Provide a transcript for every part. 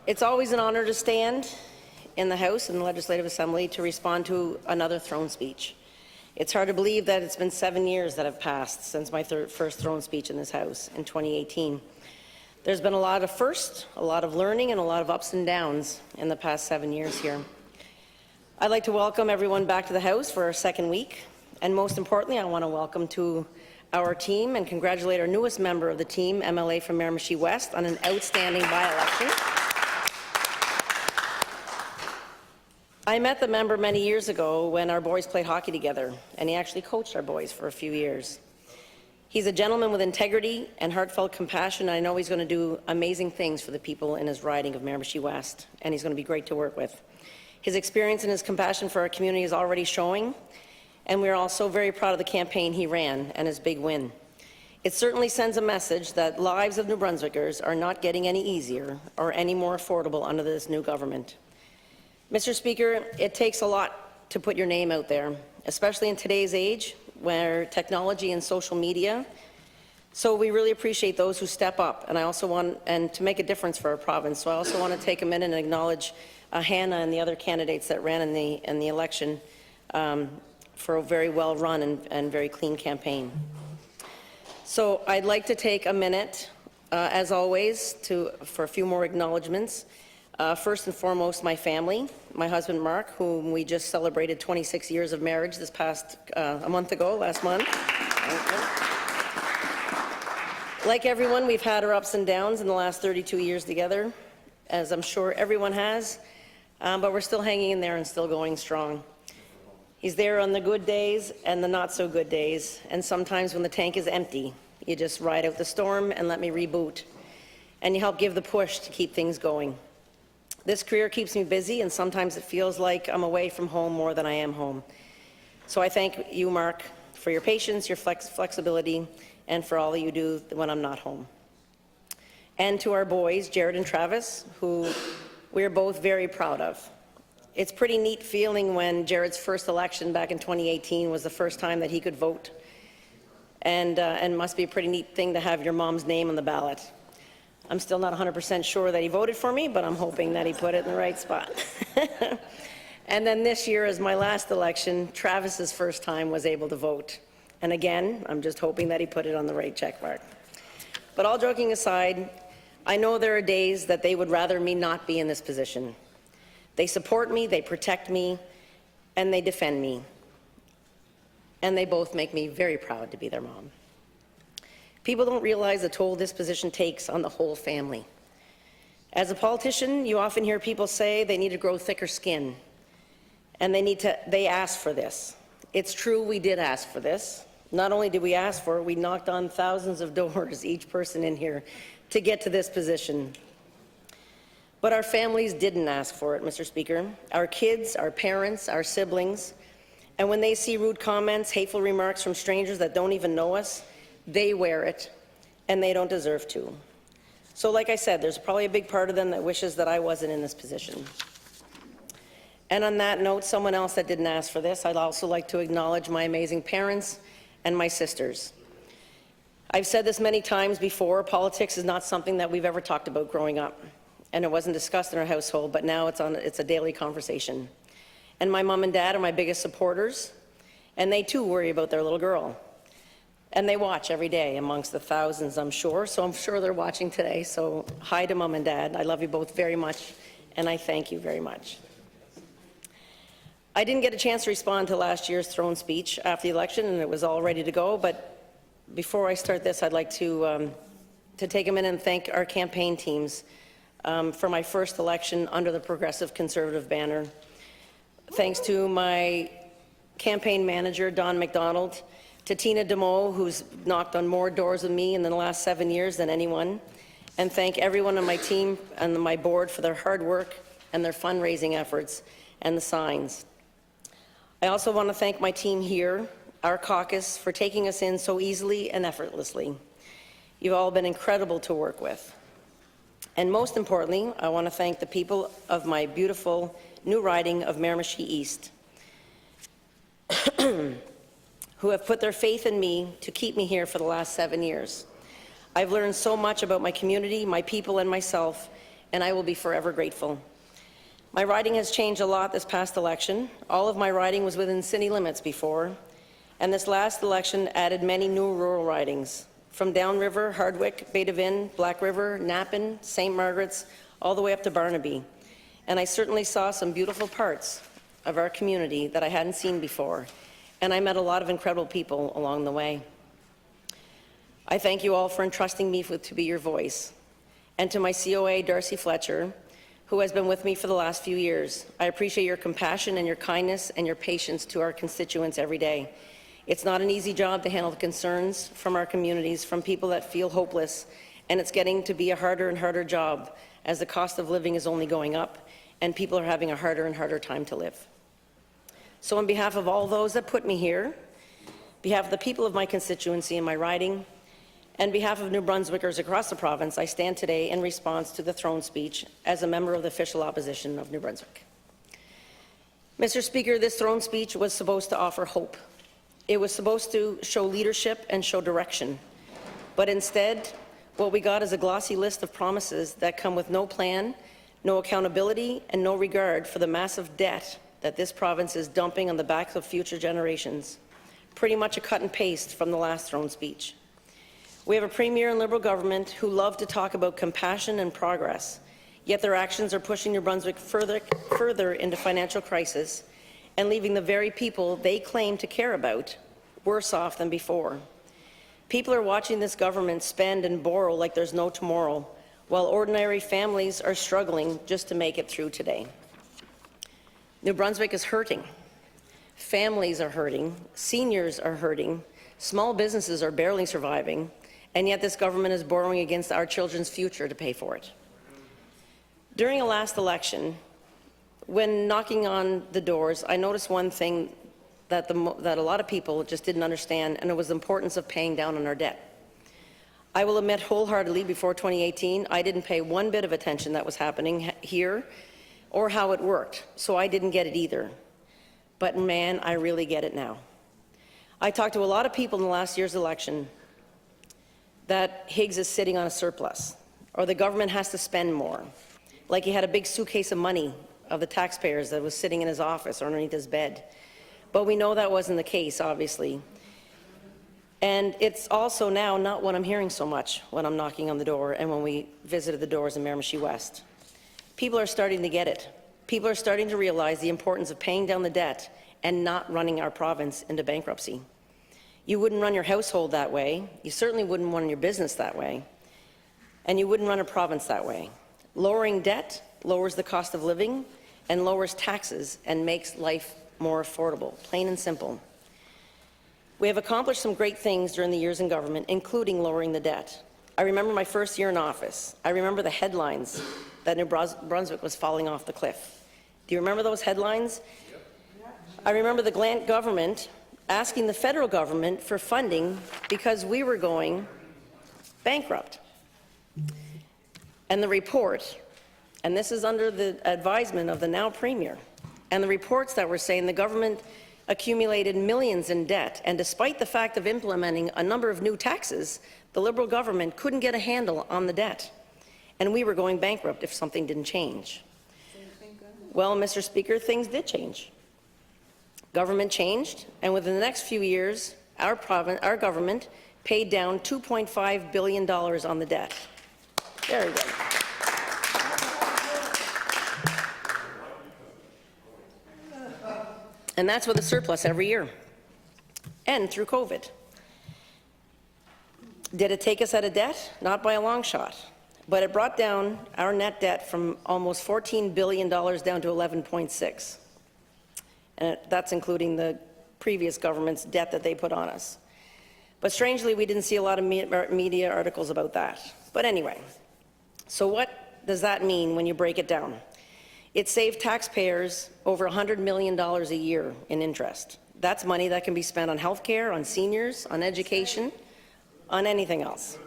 It's always an honor to stand in the House and the Legislative Assembly to respond to another throne speech. It's hard to believe that it's been 7 years that have passed since my first throne speech in this House in 2018. There's been a lot of firsts, a lot of learning, and a lot of ups and downs in the past 7 years here. I'd like to welcome everyone back to the House for our second week, and most importantly, I want to welcome to our team and congratulate our newest member of the team, MLA from Miramichi West, on an outstanding by-election. I met the member many years ago when our boys played hockey together, and he actually coached our boys for a few years. He's a gentleman with integrity and heartfelt compassion, and I know he's going to do amazing things for the people in his riding of Miramichi West, and he's going to be great to work with. His experience and his compassion for our community is already showing, and we're also very proud of the campaign he ran and his big win. It certainly sends a message that lives of New Brunswickers are not getting any easier or any more affordable under this new government. Mr. Speaker, it takes a lot to put your name out there, especially in today's age where technology and social media. So we really appreciate those who step up, and I also want to make a difference for our province. So I also want to take a minute and acknowledge Hannah and the other candidates that ran in the election for a very well-run and very clean campaign. So I'd like to take a minute, as always, for a few more acknowledgements. First and foremost, my family, my husband Mark, whom we just celebrated 26 years of marriage this past last month. Like everyone, we've had our ups and downs in the last 32 years together, as I'm sure everyone has, but we're still hanging in there and still going strong. He's there on the good days and the not so good days, and sometimes when the tank is empty, you just ride out the storm and let me reboot, and you help give the push to keep things going. This career keeps me busy, and sometimes it feels like I'm away from home more than I am home. So I thank you, Mark, for your patience, your flexibility, and for all that you do when I'm not home. And to our boys, Jared and Travis, who we're both very proud of. It's pretty neat feeling when Jared's first election back in 2018 was the first time that he could vote. And must be a pretty neat thing to have your mom's name on the ballot. I'm still not 100% sure that he voted for me, but I'm hoping that he put it in the right spot. And then this year, as my last election, Travis's first time was able to vote. And again, I'm just hoping that he put it on the right check mark. But all joking aside, I know there are days that they would rather me not be in this position. They support me, they protect me, and they defend me. And they both make me very proud to be their mom. People don't realize the toll this position takes on the whole family. As a politician, you often hear people say they need to grow thicker skin, and they ask for this. It's true, we did ask for this. Not only did we ask for it, we knocked on thousands of doors, each person in here, to get to this position. But our families didn't ask for it, Mr. Speaker. Our kids, our parents, our siblings, and when they see rude comments, hateful remarks from strangers that don't even know us, they wear it, and they don't deserve to. So like I said, there's probably a big part of them that wishes that I wasn't in this position. And on that note, someone else that didn't ask for this, I'd also like to acknowledge my amazing parents and my sisters. I've said this many times before, politics is not something that we've ever talked about growing up, and it wasn't discussed in our household, but now it's a daily conversation. And my mom and dad are my biggest supporters, and they too worry about their little girl. And they watch every day amongst the thousands, I'm sure. So I'm sure they're watching today. So hi to Mom and Dad. I love you both very much, and I thank you very much. I didn't get a chance to respond to last year's throne speech after the election, and it was all ready to go. But before I start this, I'd like to take a minute and thank our campaign teams for my first election under the Progressive Conservative banner. Thanks to my campaign manager, Don McDonald, to Tina DeMoe, who's knocked on more doors with me in the last 7 years than anyone, and thank everyone on my team and my board for their hard work and their fundraising efforts and the signs. I also want to thank my team here, our caucus, for taking us in so easily and effortlessly. You've all been incredible to work with. And most importantly, I want to thank the people of my beautiful new riding of Miramichi East, who have put their faith in me to keep me here for the last 7 years. I've learned so much about my community, my people, and myself, and I will be forever grateful. My riding has changed a lot this past election. All of my riding was within city limits before, and this last election added many new rural ridings, from Downriver, Hardwick, Bay d'Avin, Black River, Napan, St. Margaret's, all the way up to Barnaby. And I certainly saw some beautiful parts of our community that I hadn't seen before, and I met a lot of incredible people along the way. I thank you all for entrusting me to be your voice. And to my COA, Darcy Fletcher, who has been with me for the last few years, I appreciate your compassion and your kindness and your patience to our constituents every day. It's not an easy job to handle the concerns from our communities, from people that feel hopeless, and it's getting to be a harder and harder job as the cost of living is only going up and people are having a harder and harder time to live. So on behalf of all those that put me here, on behalf of the people of my constituency and my riding, and on behalf of New Brunswickers across the province, I stand today in response to the throne speech as a member of the official opposition of New Brunswick. Mr. Speaker, this throne speech was supposed to offer hope. It was supposed to show leadership and show direction. But instead, what we got is a glossy list of promises that come with no plan, no accountability, and no regard for the massive debt that this province is dumping on the backs of future generations. Pretty much a cut and paste from the last throne speech. We have a Premier and Liberal government who love to talk about compassion and progress, yet their actions are pushing New Brunswick further into financial crisis and leaving the very people they claim to care about worse off than before. People are watching this government spend and borrow like there's no tomorrow, while ordinary families are struggling just to make it through today. New Brunswick is hurting. Families are hurting. Seniors are hurting. Small businesses are barely surviving, and yet this government is borrowing against our children's future to pay for it. During a last election, when knocking on the doors, I noticed one thing that a lot of people just didn't understand, and it was the importance of paying down on our debt. I will admit wholeheartedly, before 2018, I didn't pay one bit of attention that was happening here or how it worked, so I didn't get it either. But man, I really get it now. I talked to a lot of people in the last year's election that Higgs is sitting on a surplus, or the government has to spend more, like he had a big suitcase of money of the taxpayers that was sitting in his office or underneath his bed. But we know that wasn't the case, obviously. And it's also now not what I'm hearing so much when I'm knocking on the door and when we visited the doors in Miramichi West. People are starting to get it. People are starting to realize the importance of paying down the debt and not running our province into bankruptcy. You wouldn't run your household that way. You certainly wouldn't run your business that way. And you wouldn't run a province that way. Lowering debt lowers the cost of living and lowers taxes and makes life more affordable, plain and simple. We have accomplished some great things during the years in government, including lowering the debt. I remember my first year in office. I remember the headlines that New Brunswick was falling off the cliff. Do you remember those headlines? I remember the Glant government asking the federal government for funding because we were going bankrupt. And the report, and this is under the advisement of the now Premier, and the reports that were saying the government accumulated millions in debt, and despite the fact of implementing a number of new taxes, the Liberal government couldn't get a handle on the debt, and we were going bankrupt if something didn't change. Well, Mr. Speaker, things did change. Government changed, and within the next few years, our government paid down $2.5 billion on the debt. Very good. And that's with a surplus every year, and through COVID. Did it take us out of debt? Not by a long shot, but it brought down our net debt from almost $14 billion down to 11.6. And that's including the previous government's debt that they put on us. But strangely, we didn't see a lot of media articles about that. But anyway, so what does that mean when you break it down? It saved taxpayers over $100 million a year in interest. That's money that can be spent on health care, on seniors, on education, on anything else.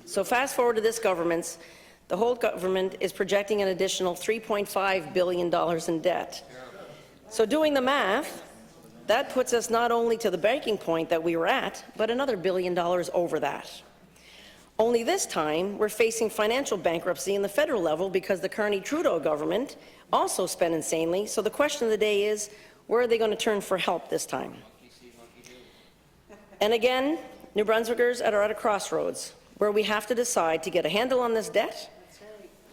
So fast forward to this government's, the whole government is projecting an additional $3.5 billion in debt. So doing the math, that puts us not only to the breaking point that we were at, but another $1 billion over that. Only this time, we're facing financial bankruptcy in the federal level because the Carney-Trudeau government also spent insanely. So the question of the day is, where are they going to turn for help this time? And again, New Brunswickers are at a crossroads where we have to decide to get a handle on this debt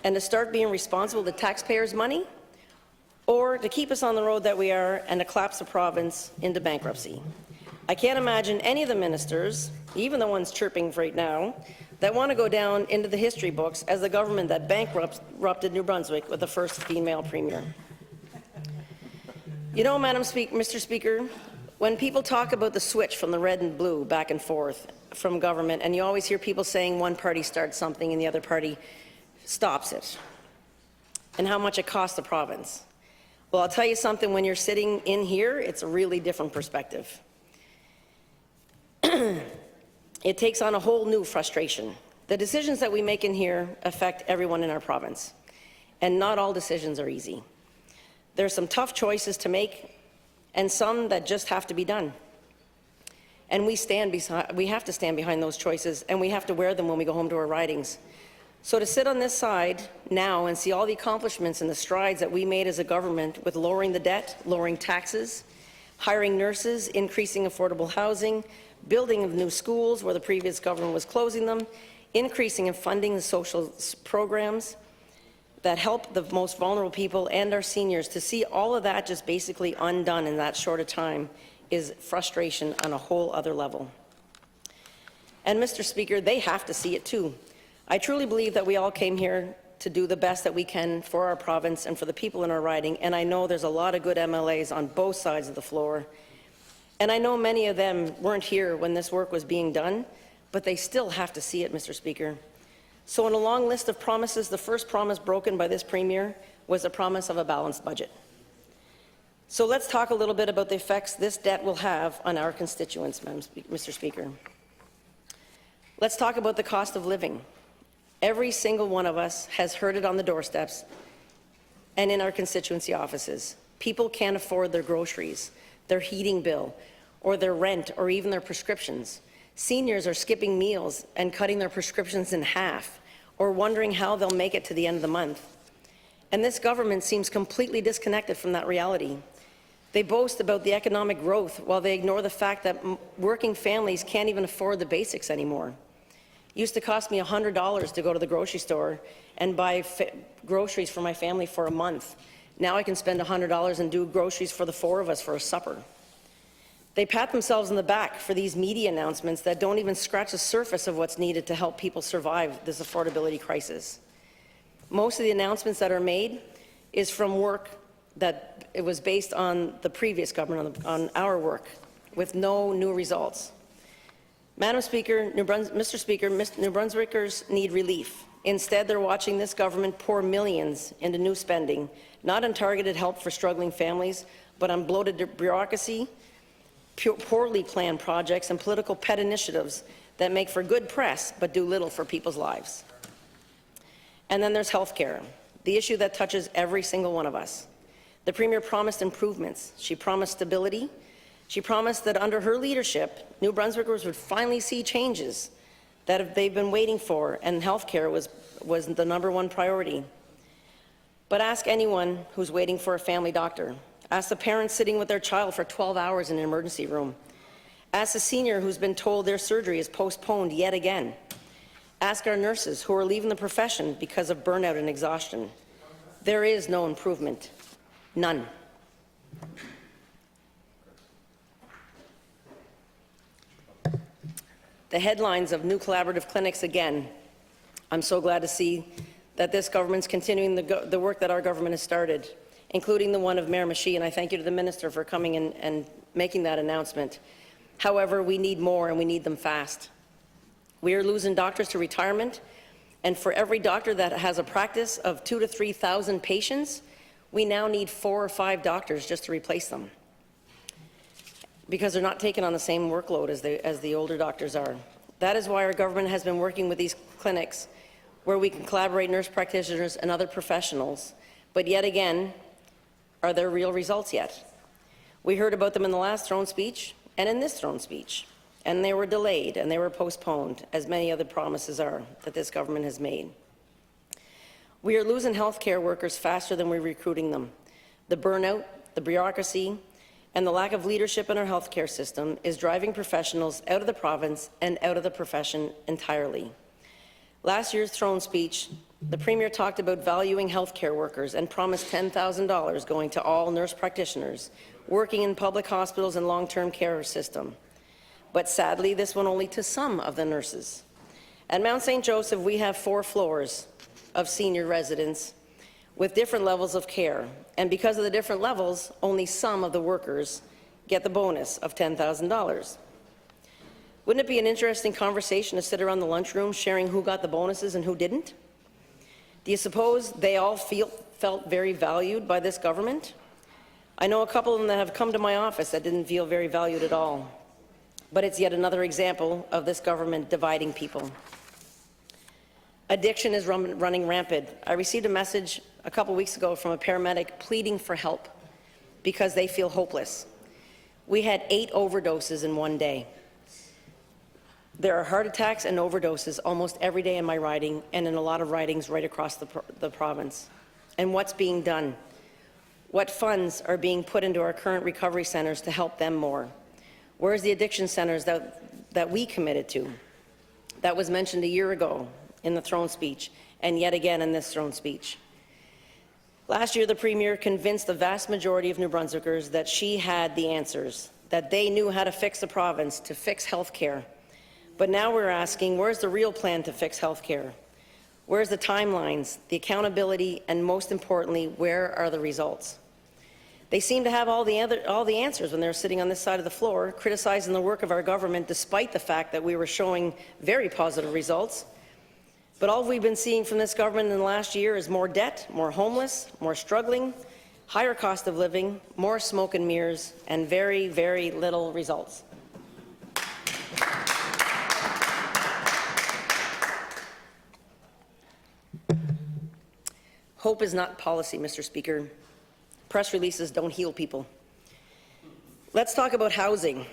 and to start being responsible to taxpayers' money, or to keep us on the road that we are and to collapse the province into bankruptcy. I can't imagine any of the ministers, even the ones chirping right now, that want to go down into the history books as the government that bankrupted New Brunswick with the first female premier. You know, Mr. Speaker, when people talk about the switch from the red and blue back and forth from government, and you always hear people saying one party starts something and the other party stops it, and how much it costs the province. Well, I'll tell you something, when you're sitting in here, it's a really different perspective. It takes on a whole new frustration. The decisions that we make in here affect everyone in our province, and not all decisions are easy. There are some tough choices to make, and some that just have to be done. And we have to stand behind those choices, and we have to wear them when we go home to our ridings. So to sit on this side now and see all the accomplishments and the strides that we made as a government with lowering the debt, lowering taxes, hiring nurses, increasing affordable housing, building of new schools where the previous government was closing them, increasing and funding the social programs that help the most vulnerable people and our seniors, to see all of that just basically undone in that short a time is frustration on a whole other level. And Mr. Speaker, they have to see it too. I truly believe that we all came here to do the best that we can for our province and for the people in our riding, and I know there's a lot of good MLAs on both sides of the floor. And I know many of them weren't here when this work was being done, but they still have to see it, Mr. Speaker. So in a long list of promises, the first promise broken by this Premier was a promise of a balanced budget. So let's talk a little bit about the effects this debt will have on our constituents, Mr. Speaker. Let's talk about the cost of living. Every single one of us has heard it on the doorsteps and in our constituency offices. People can't afford their groceries, their heating bill, or their rent, or even their prescriptions. Seniors are skipping meals and cutting their prescriptions in half, or wondering how they'll make it to the end of the month. And this government seems completely disconnected from that reality. They boast about the economic growth while they ignore the fact that working families can't even afford the basics anymore. It used to cost me $100 to go to the grocery store and buy groceries for my family for a month. Now I can spend $100 and do groceries for the four of us for a supper. They pat themselves on the back for these media announcements that don't even scratch the surface of what's needed to help people survive this affordability crisis. Most of the announcements that are made is from work that it was based on the previous government, on our work, with no new results. Madam Speaker, Mr. Speaker, New Brunswickers need relief. Instead, they're watching this government pour millions into new spending, not on targeted help for struggling families, but on bloated bureaucracy, poorly planned projects, and political pet initiatives that make for good press but do little for people's lives. And then there's health care, the issue that touches every single one of us. The Premier promised improvements. She promised stability. She promised that under her leadership, New Brunswickers would finally see changes that they've been waiting for, and health care was the #1 priority. But ask anyone who's waiting for a family doctor. Ask the parents sitting with their child for 12 hours in an emergency room. Ask a senior who's been told their surgery is postponed yet again. Ask our nurses who are leaving the profession because of burnout and exhaustion. There is no improvement. None. The headlines of new collaborative clinics again. I'm so glad to see that this government's continuing the work that our government has started, including the one of Mayor Michie, and I thank you to the Minister for coming in and making that announcement. However, we need more, and we need them fast. We are losing doctors to retirement, and for every doctor that has a practice of 2,000 to 3,000 patients, we now need 4 or 5 doctors just to replace them, because they're not taking on the same workload as the older doctors are. That is why our government has been working with these clinics where we can collaborate nurse practitioners and other professionals. But yet again, are there real results yet? We heard about them in the last throne speech and in this throne speech. and they were delayed, and they were postponed, as many other promises are that this government has made. We are losing healthcare workers faster than we're recruiting them. The burnout, the bureaucracy, and the lack of leadership in our healthcare system is driving professionals out of the province and out of the profession entirely. Last year's throne speech, the Premier talked about valuing healthcare workers and promised $10,000 going to all nurse practitioners working in public hospitals and long-term care system. But sadly, this went only to some of the nurses. At Mount St. Joseph, we have 4 floors of senior residents with different levels of care. And because of the different levels, only some of the workers get the bonus of $10,000. Wouldn't it be an interesting conversation to sit around the lunchroom sharing who got the bonuses and who didn't? Do you suppose they all felt very valued by this government? I know a couple of them that have come to my office that didn't feel very valued at all. But it's yet another example of this government dividing people. Addiction is running rampant. I received a message a couple weeks ago from a paramedic pleading for help because they feel hopeless. We had 8 overdoses in one day. There are heart attacks and overdoses almost every day in my riding and in a lot of ridings right across the province. And what's being done? What funds are being put into our current recovery centres to help them more? Where's the addiction centres that we committed to? That was mentioned a year ago in the throne speech, and yet again in this throne speech. Last year, the Premier convinced the vast majority of New Brunswickers that she had the answers, that they knew how to fix the province, to fix health care. But now we're asking, where's the real plan to fix health care? Where's the timelines, the accountability, and most importantly, where are the results? They seem to have all the answers when they're sitting on this side of the floor, criticizing the work of our government, despite the fact that we were showing very positive results. But all we've been seeing from this government in the last year is more debt, more homeless, more struggling, higher cost of living, more smoke and mirrors, and very, very little results. Hope is not policy, Mr. Speaker. Press releases don't heal people. Let's talk about housing.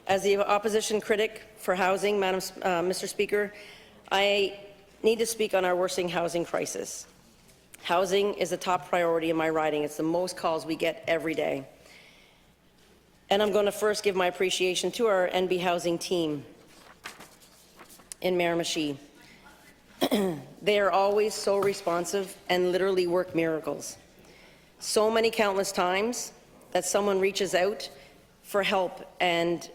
As the opposition critic for housing, Mr. Speaker, I need to speak on our worsening housing crisis. Housing is a top priority in my riding. It's the most calls we get every day. And I'm going to first give my appreciation to our NB Housing team in Miramichi. They are always so responsive and literally work miracles. So many countless times that someone reaches out for help and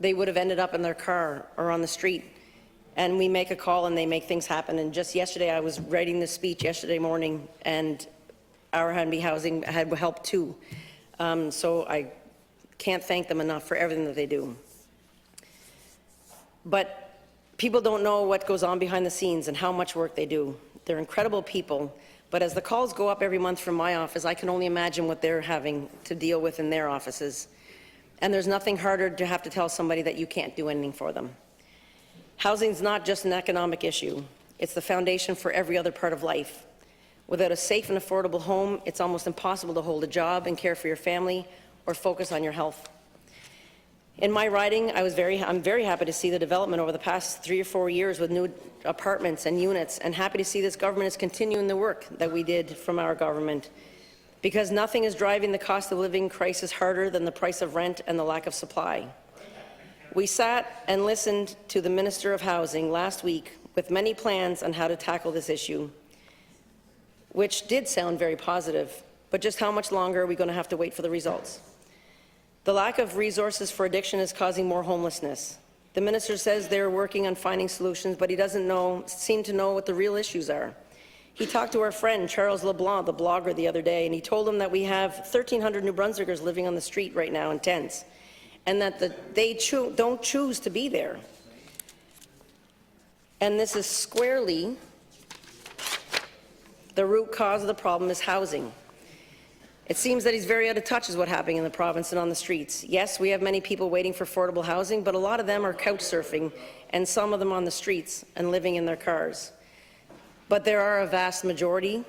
they would have ended up in their car or on the street, and we make a call and they make things happen. And just yesterday, I was writing this speech yesterday morning, and our NB Housing had help too. So I can't thank them enough for everything that they do. But people don't know what goes on behind the scenes and how much work they do. They're incredible people. But as the calls go up every month from my office, I can only imagine what they're having to deal with in their offices. And there's nothing harder to have to tell somebody that you can't do anything for them. Housing is not just an economic issue. It's the foundation for every other part of life. Without a safe and affordable home, it's almost impossible to hold a job and care for your family or focus on your health. In my riding, I'm very happy to see the development over the past 3 or 4 years with new apartments and units, and happy to see this government is continuing the work that we did from our government, because nothing is driving the cost of living crisis harder than the price of rent and the lack of supply. We sat and listened to the Minister of Housing last week with many plans on how to tackle this issue, which did sound very positive, but just how much longer are we going to have to wait for the results? The lack of resources for addiction is causing more homelessness. The minister says they're working on finding solutions, but he doesn't seem to know what the real issues are. He talked to our friend Charles LeBlanc, the blogger, the other day, and he told him that we have 1,300 New Brunswickers living on the street right now in tents, and that they don't choose to be there. And this is squarely the root cause of the problem is housing. It seems that he's very out of touch with what's happening in the province and on the streets. Yes, we have many people waiting for affordable housing, but a lot of them are couch surfing, and some of them on the streets and living in their cars. But there are a vast majority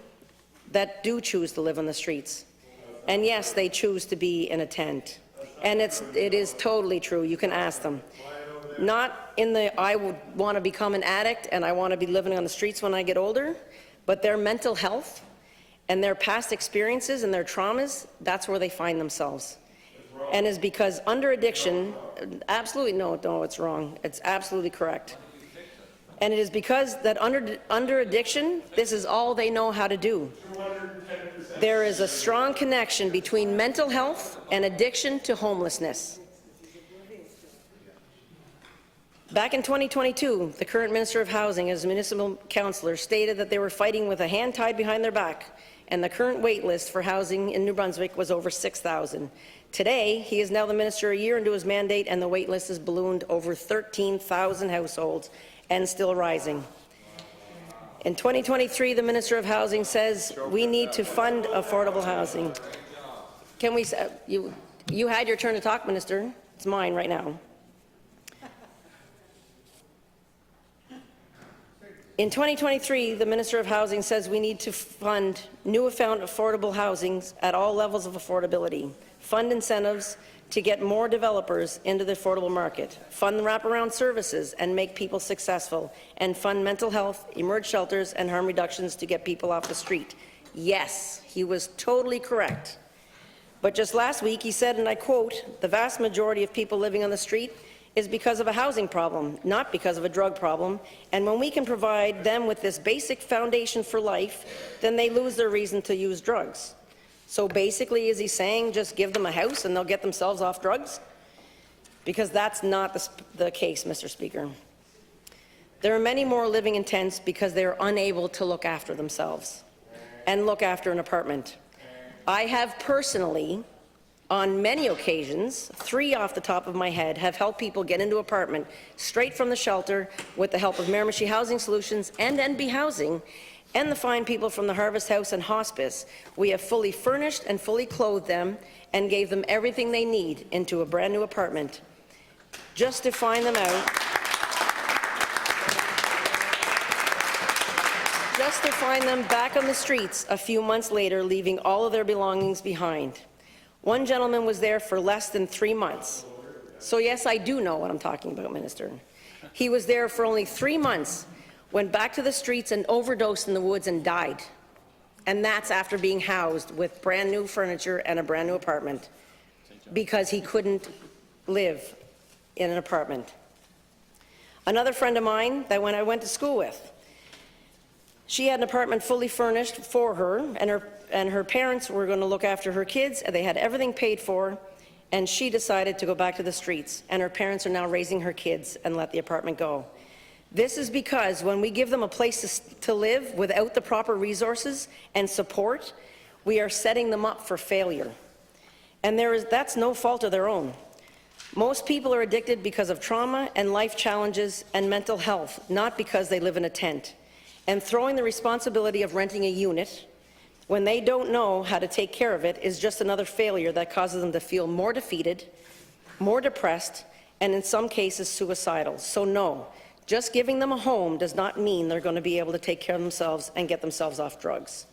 that do choose to live on the streets. And yes, they choose to be in a tent. And it is totally true. You can ask them. Not in the I would want to become an addict and I want to be living on the streets when I get older, but their mental health and their past experiences and their traumas, that's where they find themselves. And is because under addiction, absolutely no, it's wrong. It's absolutely correct. And it is because that under addiction, this is all they know how to do. There is a strong connection between mental health and addiction to homelessness. Back in 2022, the current Minister of Housing, as municipal councillor, stated that they were fighting with a hand tied behind their back, and the current wait list for housing in New Brunswick was over 6,000. Today, he is now the minister a year into his mandate, and the wait list has ballooned over 13,000 households and still rising. In 2023, the Minister of Housing says we need to fund affordable housing. Can we? You had your turn to talk, Minister. It's mine right now. In 2023, the Minister of Housing says we need to fund newfound affordable housing at all levels of affordability, fund incentives to get more developers into the affordable market, fund wraparound services and make people successful, and fund mental health, emerge shelters, and harm reductions to get people off the street. Yes, he was totally correct. But just last week, he said, and I quote, "The vast majority of people living on the street is because of a housing problem, not because of a drug problem. And when we can provide them with this basic foundation for life, then they lose their reason to use drugs." So basically, is he saying just give them a house and they'll get themselves off drugs? Because that's not the case, Mr. Speaker. There are many more living in tents because they are unable to look after themselves and look after an apartment. I have personally, on many occasions, 3 off the top of my head, have helped people get into an apartment straight from the shelter with the help of Miramichi Housing Solutions and NB Housing, and the fine people from the Harvest House and Hospice. We have fully furnished and fully clothed them and gave them everything they need into a brand new apartment, just to find them out, just to find them back on the streets a few months later, leaving all of their belongings behind. One gentleman was there for less than 3 months. So yes, I do know what I'm talking about, Minister. He was there for only 3 months, went back to the streets and overdosed in the woods and died. And that's after being housed with brand new furniture and a brand new apartment because he couldn't live in an apartment. Another friend of mine that I went to school with, she had an apartment fully furnished for her, and her parents were going to look after her kids, and they had everything paid for, and she decided to go back to the streets, and her parents are now raising her kids and let the apartment go. This is because when we give them a place to live without the proper resources and support, we are setting them up for failure. And that's no fault of their own. Most people are addicted because of trauma and life challenges and mental health, not because they live in a tent. And throwing the responsibility of renting a unit when they don't know how to take care of it is just another failure that causes them to feel more defeated, more depressed, and in some cases suicidal. So no, just giving them a home does not mean they're going to be able to take care of themselves and get themselves off drugs.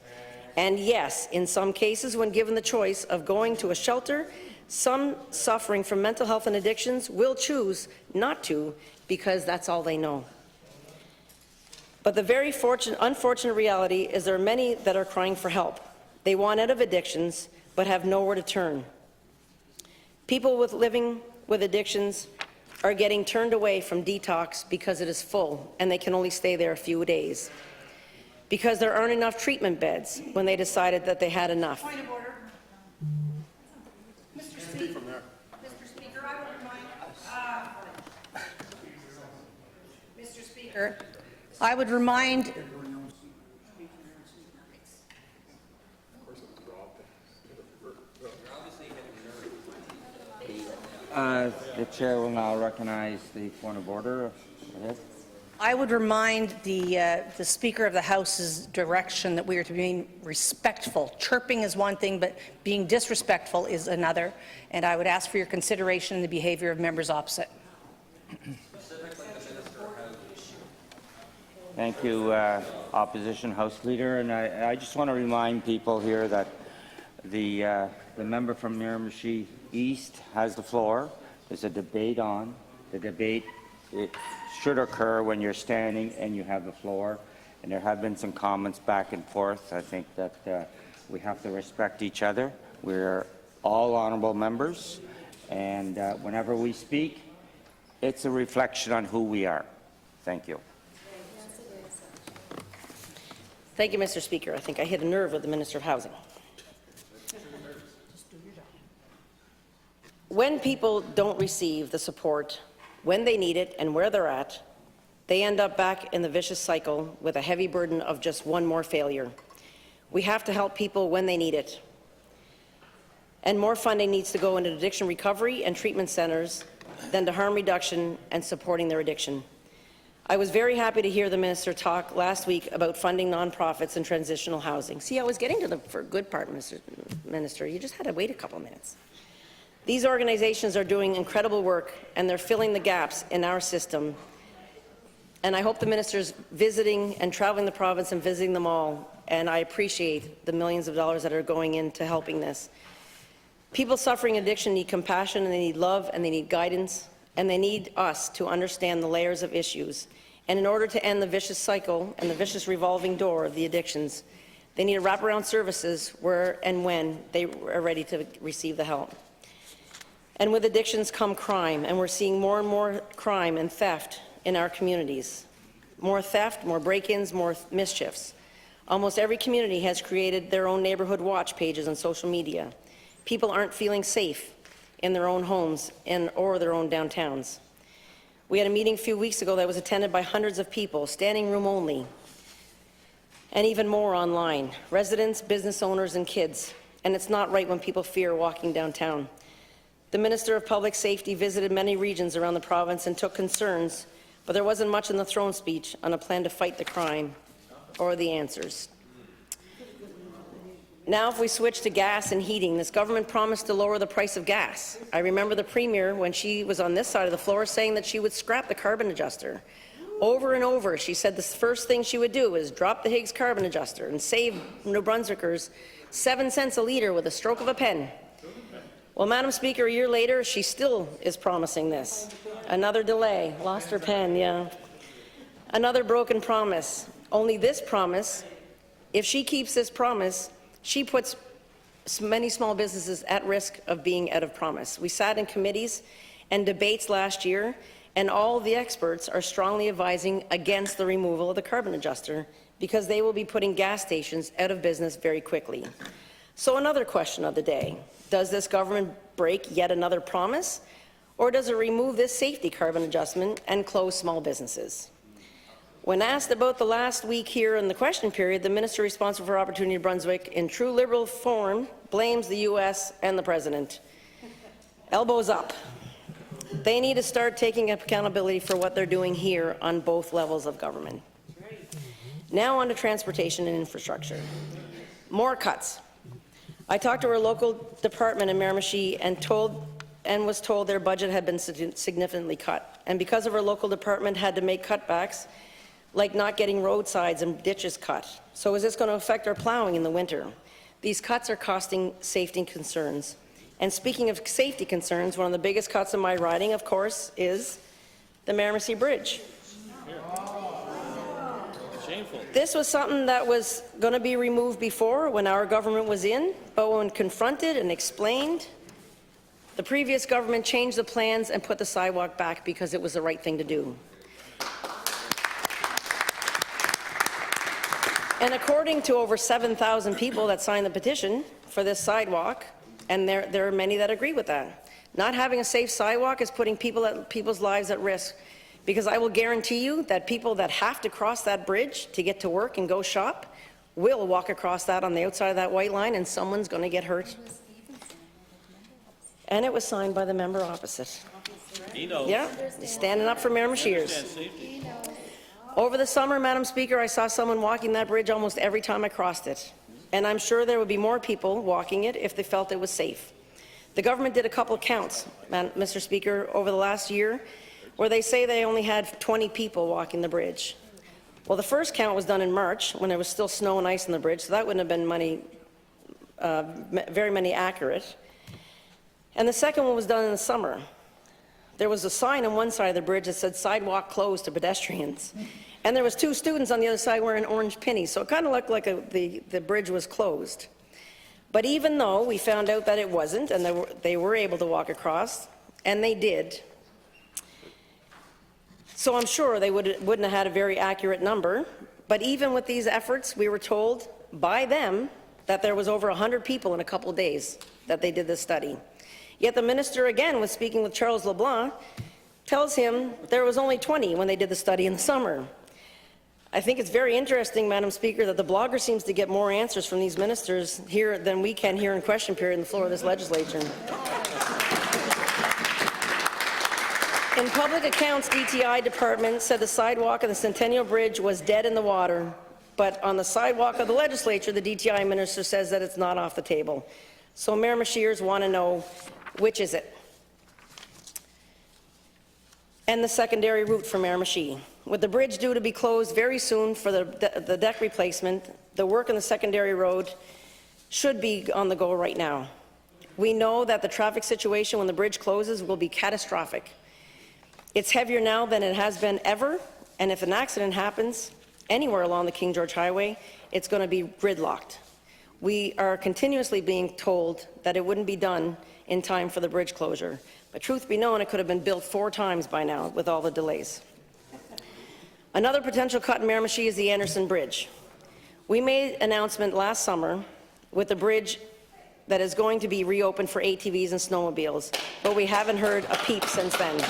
And yes, in some cases, when given the choice of going to a shelter, some suffering from mental health and addictions will choose not to because that's all they know. But the very unfortunate reality is there are many that are crying for help. They want out of addictions, but have nowhere to turn. People living with addictions are getting turned away from detox because it is full, and they can only stay there a few days. Because there aren't enough treatment beds when they decided that they had enough. Point of order. Mr. Speaker, I would remind Mr. Speaker, I would remind the chair will now recognize the point of order. I would remind the Speaker of the House's direction that we are to be respectful. Chirping is one thing, but being disrespectful is another. And I would ask for your consideration in the behaviour of members opposite. Thank you, Opposition House Leader. And I just want to remind people here that the member from Miramichi East has the floor. There's a debate on. The debate it should occur when you're standing and you have the floor. And there have been some comments back and forth. I think that we have to respect each other. We're all honorable members, and whenever we speak, it's a reflection on who we are. Thank you. Thank you, Mr. Speaker. I think I hit a nerve with the Minister of Housing. When people don't receive the support when they need it and where they're at, they end up back in the vicious cycle with a heavy burden of just one more failure. We have to help people when they need it. And more funding needs to go into addiction recovery and treatment centres than to harm reduction and supporting their addiction. I was very happy to hear the Minister talk last week about funding nonprofits and transitional housing. See, I was getting to the good part, Mr. Minister. You just had to wait a couple of minutes. These organizations are doing incredible work, and they're filling the gaps in our system. And I hope the Minister's visiting and traveling the province and visiting them all, and I appreciate the millions of dollars that are going into helping this. People suffering addiction need compassion, and they need love, and they need guidance, and they need us to understand the layers of issues. And in order to end the vicious cycle and the vicious revolving door of the addictions, they need wraparound services where and when they are ready to receive the help. And with addictions come crime, and we're seeing more and more crime and theft in our communities. More theft, more break-ins, more mischiefs. Almost every community has created their own neighborhood watch pages on social media. People aren't feeling safe in their own homes or their own downtowns. We had a meeting a few weeks ago that was attended by hundreds of people, standing room only, and even more online, residents, business owners, and kids. And it's not right when people fear walking downtown. The Minister of Public Safety visited many regions around the province and took concerns, but there wasn't much in the throne speech on a plan to fight the crime or the answers. Now, if we switch to gas and heating, this government promised to lower the price of gas. I remember the Premier, when she was on this side of the floor, saying that she would scrap the carbon adjuster. Over and over, she said the first thing she would do is drop the Higgs carbon adjuster and save New Brunswickers 7 cents a litre with a stroke of a pen. Well, Madam Speaker, a year later, she still is promising this. Another delay. Lost her pen, yeah. Another broken promise. Only this promise, if she keeps this promise, she puts many small businesses at risk of being out of promise. We sat in committees and debates last year, and all the experts are strongly advising against the removal of the carbon adjuster because they will be putting gas stations out of business very quickly. So another question of the day. Does this government break yet another promise, or does it remove this safety carbon adjustment and close small businesses? When asked about the last week here in the question period, the minister responsible for Opportunity Brunswick, in true Liberal form, blames the U.S. and the President. Elbows up. They need to start taking accountability for what they're doing here on both levels of government. Now on to transportation and infrastructure. More cuts. I talked to our local department in Miramichi and was told their budget had been significantly cut. And because of our local department had to make cutbacks, like not getting roadsides and ditches cut. So is this going to affect our plowing in the winter? These cuts are costing safety concerns. And speaking of safety concerns, one of the biggest cuts in my riding, of course, is the Miramichi Bridge. Shameful. This was something that was going to be removed before when our government was in, but when confronted and explained, the previous government changed the plans and put the sidewalk back because it was the right thing to do. And according to over 7,000 people that signed the petition for this sidewalk, and there are many that agree with that, not having a safe sidewalk is putting people's lives at risk. Because I will guarantee you that people that have to cross that bridge to get to work and go shop will walk across that on the outside of that white line, and someone's going to get hurt. And it was signed by the member opposite. He knows. Yeah, he's standing up for Miramichiers. Over the summer, Madam Speaker, I saw someone walking that bridge almost every time I crossed it. And I'm sure there would be more people walking it if they felt it was safe. The government did a couple counts, Mr. Speaker, over the last year, where they say they only had 20 people walking the bridge. Well, the first count was done in March when there was still snow and ice on the bridge, so that wouldn't have been very many accurate. And the second one was done in the summer. there was a sign on one side of the bridge that said sidewalk closed to pedestrians. And there was 2 students on the other side wearing orange pinnies, so it kind of looked like the bridge was closed. But even though we found out that it wasn't, and they were able to walk across, and they did, so I'm sure they wouldn't have had a very accurate number, but even with these efforts, we were told by them that there was over 100 people in a couple of days that they did this study. Yet the minister, again, was speaking with Charles LeBlanc, tells him there was only 20 when they did the study in the summer. I think it's very interesting, Madam Speaker, that the blogger seems to get more answers from these ministers here than we can here in question period on the floor of this legislature. In public accounts, DTI department said the sidewalk of the Centennial Bridge was dead in the water, but on the sidewalk of the legislature, the DTI minister says that it's not off the table. So Miramichiers want to know, which is it? And the secondary route for Miramichi. With the bridge due to be closed very soon for the deck replacement, the work on the secondary road should be on the go right now. We know that the traffic situation when the bridge closes will be catastrophic. It's heavier now than it has been ever, and if an accident happens anywhere along the King George Highway, it's going to be gridlocked. We are continuously being told that it wouldn't be done in time for the bridge closure. But truth be known, it could have been built 4 times by now with all the delays. Another potential cut in Miramichi is the Anderson Bridge. We made an announcement last summer with the bridge that is going to be reopened for ATVs and snowmobiles, but we haven't heard a peep since then.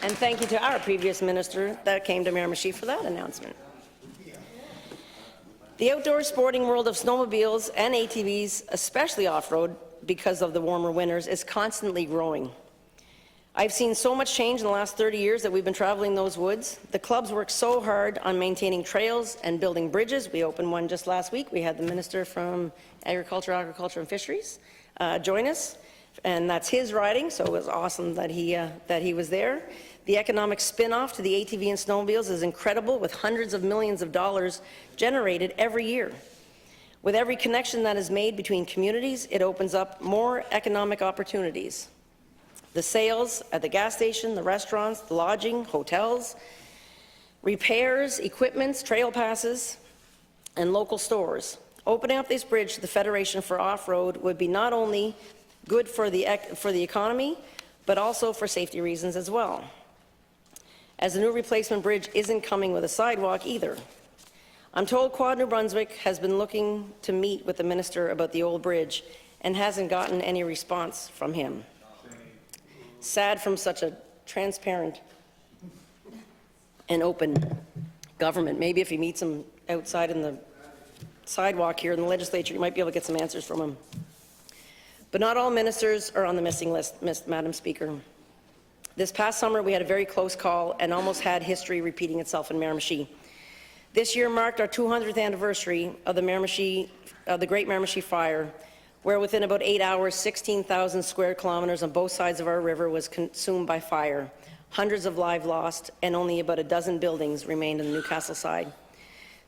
And thank you to our previous minister that came to Miramichi for that announcement. The outdoor sporting world of snowmobiles and ATVs, especially off-road because of the warmer winters, is constantly growing. I've seen so much change in the last 30 years that we've been traveling those woods. The clubs work so hard on maintaining trails and building bridges. We opened one just last week. We had the Minister from Agriculture and Fisheries join us, and that's his riding, so it was awesome that he was there. The economic spin-off to the ATV and snowmobiles is incredible, with hundreds of millions of dollars generated every year. With every connection that is made between communities, it opens up more economic opportunities. The sales at the gas station, the restaurants, the lodging, hotels, repairs, equipments, trail passes, and local stores. Opening up this bridge to the Federation for Off-Road would be not only good for the economy, but also for safety reasons as well, as the new replacement bridge isn't coming with a sidewalk either. I'm told Quad New Brunswick has been looking to meet with the minister about the old bridge and hasn't gotten any response from him. Sad from such a transparent and open government. Maybe if he meets him outside in the sidewalk here in the legislature, you might be able to get some answers from him. But not all ministers are on the missing list, Madam Speaker. This past summer, we had a very close call and almost had history repeating itself in Miramichi. This year marked our 200th anniversary of the Great Miramichi Fire, where within about 8 hours, 16,000 square kilometers on both sides of our river was consumed by fire. Hundreds of lives lost, and only about a dozen buildings remained on the Newcastle side.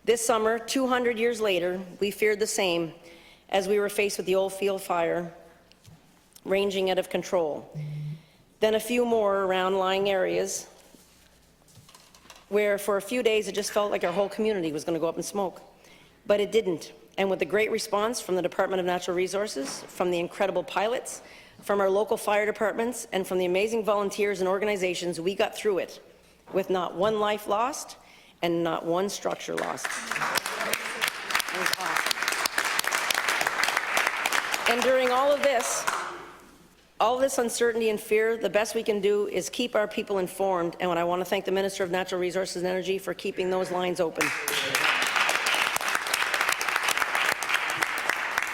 This summer, 200 years later, we feared the same as we were faced with the Oldfield fire raging out of control. Then a few more around lying areas where for a few days it just felt like our whole community was going to go up in smoke. But it didn't. And with the great response from the Department of Natural Resources, from the incredible pilots, from our local fire departments, and from the amazing volunteers and organizations, we got through it with not one life lost and not one structure lost. It was awesome. And during all of this uncertainty and fear, the best we can do is keep our people informed, and I want to thank the Minister of Natural Resources and Energy for keeping those lines open.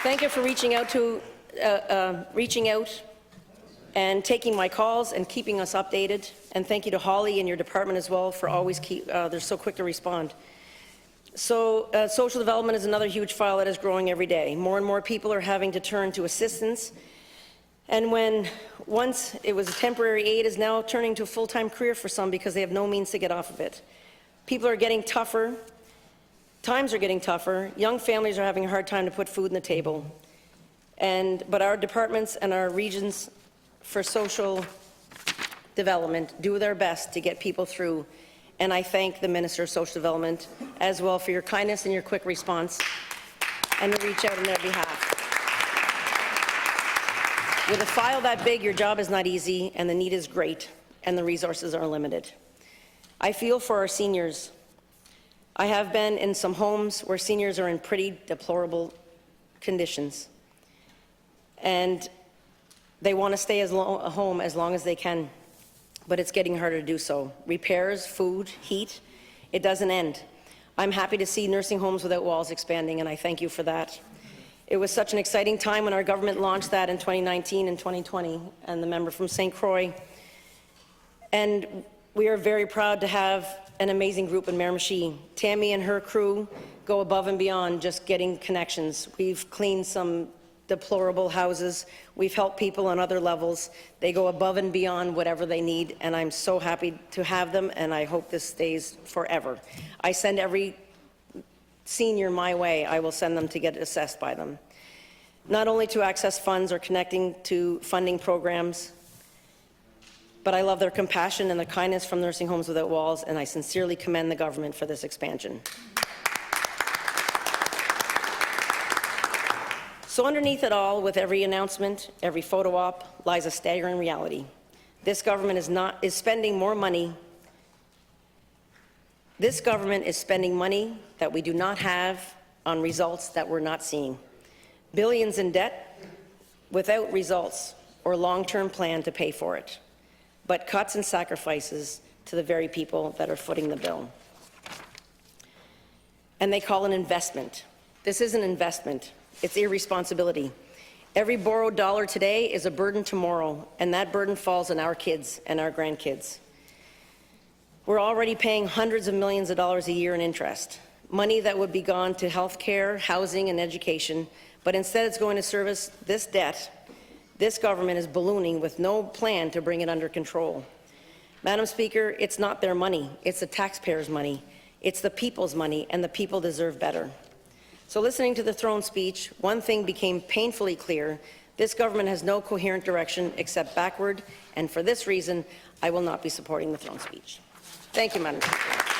Thank you for reaching out and taking my calls and keeping us updated. And thank you to Holly and your department as well for always they're so quick to respond. So social development is another huge file that is growing every day. More and more people are having to turn to assistance. And when once it was a temporary aid, is now turning to a full-time career for some because they have no means to get off of it. People are getting tougher. Times are getting tougher. Young families are having a hard time to put food on the table. But our departments and our regions for social Development do their best to get people through, and I thank the Minister of Social Development as well for your kindness and your quick response and to reach out on their behalf. With a file that big, your job is not easy, and the need is great, and the resources are limited. I feel for our seniors. I have been in some homes where seniors are in pretty deplorable conditions, and they want to stay home as long as they can, but it's getting harder to do so. Repairs, food, heat, it doesn't end. I'm happy to see Nursing Homes Without Walls expanding, and I thank you for that. It was such an exciting time when our government launched that in 2019 and 2020, and the member from St. Croix. And we are very proud to have an amazing group in Miramichi. Tammy and her crew go above and beyond just getting connections. We've cleaned some deplorable houses. We've helped people on other levels. They go above and beyond whatever they need, and I'm so happy to have them, and I hope this stays forever. I send every senior my way. I will send them to get assessed by them, not only to access funds or connecting to funding programs, but I love their compassion and the kindness from Nursing Homes Without Walls, and I sincerely commend the government for this expansion. So underneath it all, with every announcement, every photo op, lies a staggering reality. This government is spending more money. This government is spending money that we do not have on results that we're not seeing. Billions in debt without results or long-term plan to pay for it, but cuts and sacrifices to the very people that are footing the bill. And they call it investment. This isn't investment, it's irresponsibility. Every borrowed dollar today is a burden tomorrow, and that burden falls on our kids and our grandkids. We're already paying hundreds of millions of dollars a year in interest, money that would be gone to health care, housing, and education, but instead it's going to service this debt. This government is ballooning with no plan to bring it under control. Madam Speaker, it's not their money, it's the taxpayers' money. It's the people's money, and the people deserve better. So listening to the throne speech, one thing became painfully clear. This government has no coherent direction except backward, and for this reason, I will not be supporting the throne speech. Thank you, Madam Speaker.